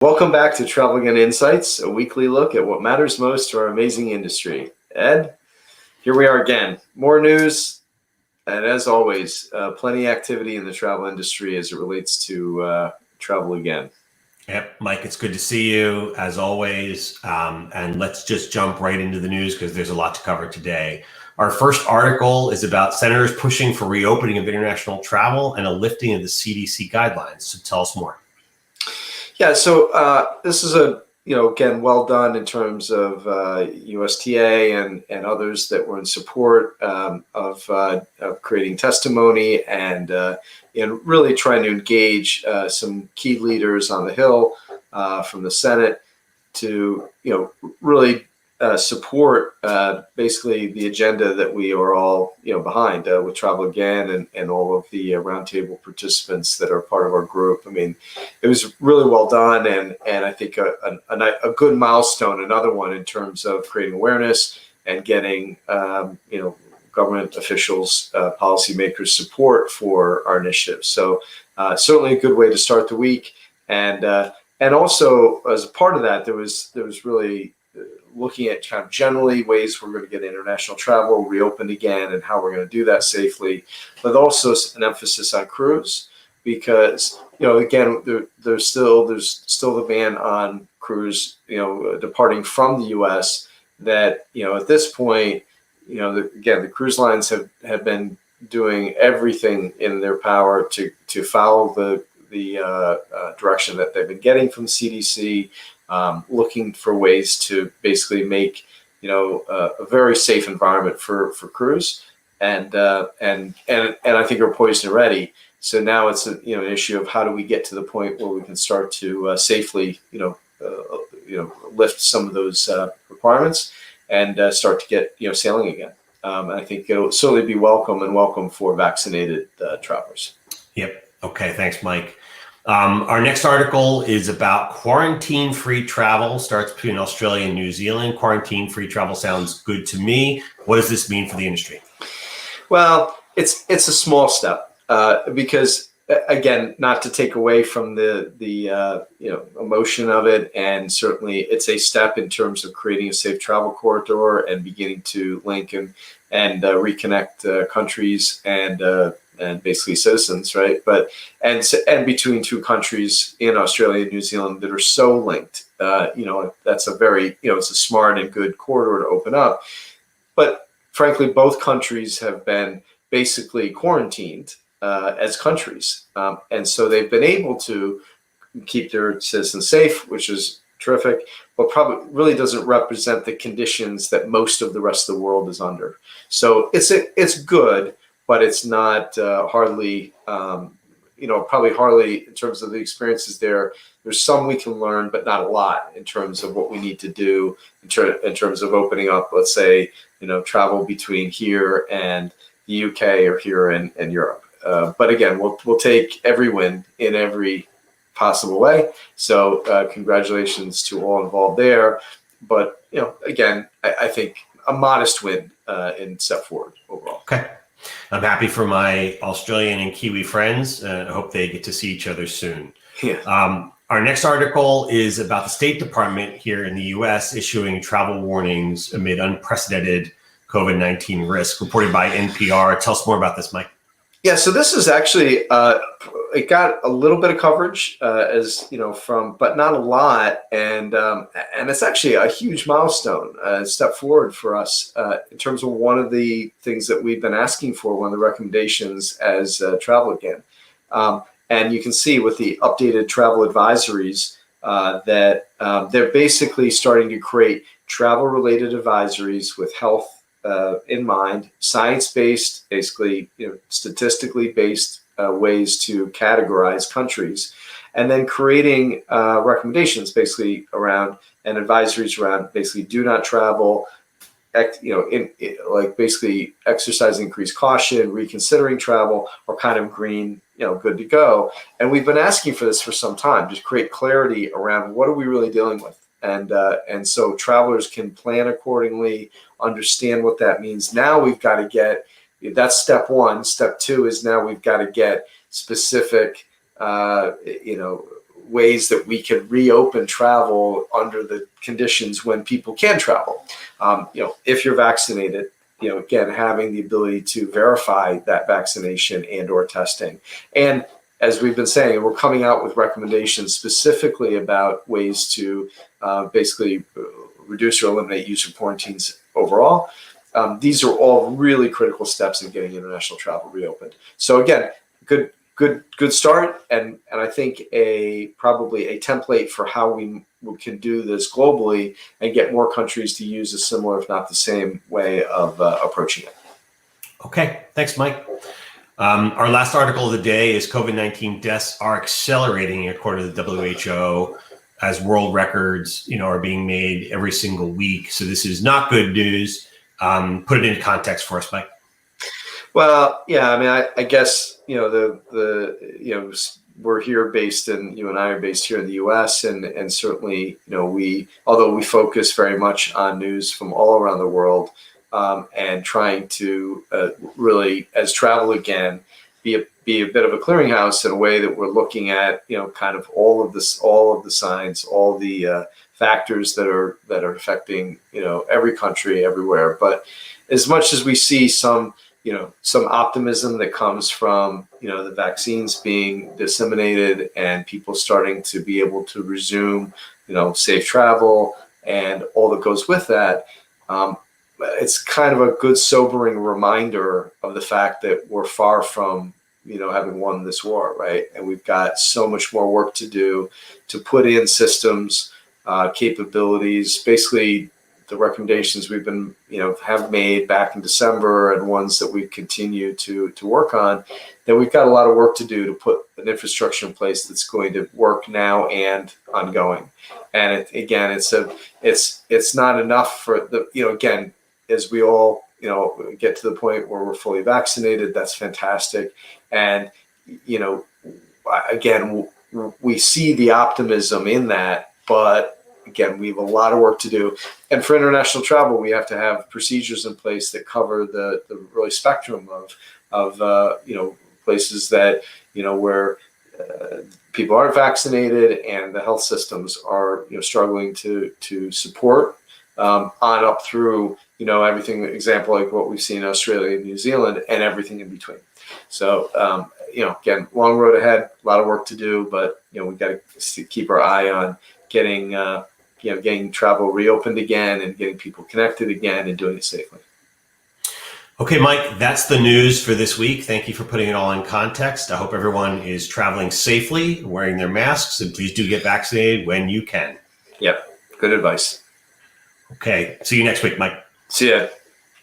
Welcome back to Travel Again Insights, a weekly look at what matters most to our amazing industry. Ed, here we are again. More news, and as always, plenty of activity in the travel industry as it relates to Travel Again. Yep, Mike, it's good to see you as always. And let's just jump right into the news because there's a lot to cover today. Our first article is about senators pushing for reopening of international travel and a lifting of the CDC guidelines. So tell us more. Yeah, so this is again, well done in terms of USTA and others that were in support of creating testimony and really trying to engage some key leaders on the Hill from the Senate to, really support basically the agenda that we are all, behind with Travel Again and all of the roundtable participants that are part of our group. I mean, it was really well done, and I think a good milestone, another one in terms of creating awareness and getting, government officials, policymakers support for our initiatives. So certainly a good way to start the week, and also as a part of that, there was really looking at kind of generally ways we're going to get international travel reopened again and how we're going to do that safely, but also an emphasis on cruise because, again, there's still the ban on cruise, departing from the U.S. that, at this point, the cruise lines have been doing everything in their power to follow the direction that they've been getting from the CDC. Looking for ways to basically make, a very safe environment for cruise, and I think we're poised and ready. So now it's an issue of how do we get to the point where we can start to safely, lift some of those requirements and start to get sailing again. I think it'll certainly be welcome for vaccinated travelers. Yep. Okay. Thanks, Mike. Our next article is about quarantine-free travel, starts between Australia and New Zealand. Quarantine-free travel sounds good to me. What does this mean for the industry? Well, it's a small step because, again, not to take away from the emotion of it, and certainly it's a step in terms of creating a safe travel corridor and beginning to link and reconnect countries and basically citizens, right? But and between two countries in Australia and New Zealand that are so linked, that's a very, it's a smart and good corridor to open up. But frankly, both countries have been basically quarantined as countries, and so they've been able to keep their citizens safe, which is terrific, but probably really doesn't represent the conditions that most of the rest of the world is under. So it's good. But it's not hardly, probably hardly in terms of the experiences there. There's some we can learn, but not a lot in terms of what we need to do in terms of opening up, let's say, travel between here and the UK or here and Europe. But again, we'll take every win in every possible way. So congratulations to all involved there. But, again, I think a modest win in step forward overall. Okay. I'm happy for my Australian and Kiwi friends. I hope they get to see each other soon. Yeah. Our next article is about the State Department here in the U.S. issuing travel warnings amid unprecedented COVID-19 risk, reported by NPR. Tell us more about this, Mike. Yeah, so this is actually, it got a little bit of coverage but not a lot. And it's actually a huge milestone, step forward for us in terms of one of the things that we've been asking for, one of the recommendations as Travel Again. And you can see with the updated travel advisories that they're basically starting to create travel-related advisories with health in mind, science-based, basically, statistically based ways to categorize countries, and then creating recommendations basically around and advisories around basically do not travel, like basically exercise increased caution, reconsidering travel, or kind of green, good to go. And we've been asking for this for some time to create clarity around what are we really dealing with. And so travelers can plan accordingly, understand what that means. Now we've got to get, that's step one. Step two is now we've got to get specific, ways that we can reopen travel under the conditions when people can travel. If you're vaccinated, again, having the ability to verify that vaccination and or testing. And as we've been saying, we're coming out with recommendations specifically about ways to basically reduce or eliminate use of quarantines overall. These are all really critical steps in getting international travel reopened. So again, good start, and I think probably a template for how we can do this globally and get more countries to use a similar, if not the same, way of approaching it. Okay, thanks, Mike. Our last article of the day is COVID-19 deaths are accelerating according to the WHO as world records, are being made every single week. So this is not good news. Put it into context for us, Mike. Well, yeah, I mean, I guess, we're here based in, you and I are based here in the U.S. and certainly, although we focus very much on news from all around the world, and trying to really, as travel again, be a bit of a clearinghouse in a way that we're looking at, kind of all of the signs, all the factors that are affecting, every country everywhere. But as much as we see some optimism that comes from, the vaccines being disseminated and people starting to be able to resume, safe travel and all that goes with that, it's kind of a good sobering reminder of the fact that we're far from, having won this war, right? And we've got so much more work to do to put in systems, capabilities, basically the recommendations we've been, have made back in December and ones that we continue to work on, that we've got a lot of work to do to put an infrastructure in place that's going to work now and ongoing. And it's not enough for again, as we all, get to the point where we're fully vaccinated, that's fantastic. And, again, we see the optimism in that, but again, we have a lot of work to do. And for international travel, we have to have procedures in place that cover the really spectrum of places that, where people aren't vaccinated and the health systems are, struggling to support on up through, everything, example, like what we've seen in Australia and New Zealand and everything in between. So, again, long road ahead, a lot of work to do, but, we've got to keep our eye on getting travel reopened again and getting people connected again and doing it safely. Okay, Mike, that's the news for this week. Thank you for putting it all in context. I hope everyone is traveling safely, wearing their masks, and please do get vaccinated when you can. Yep. Good advice. Okay. See you next week, Mike. See ya.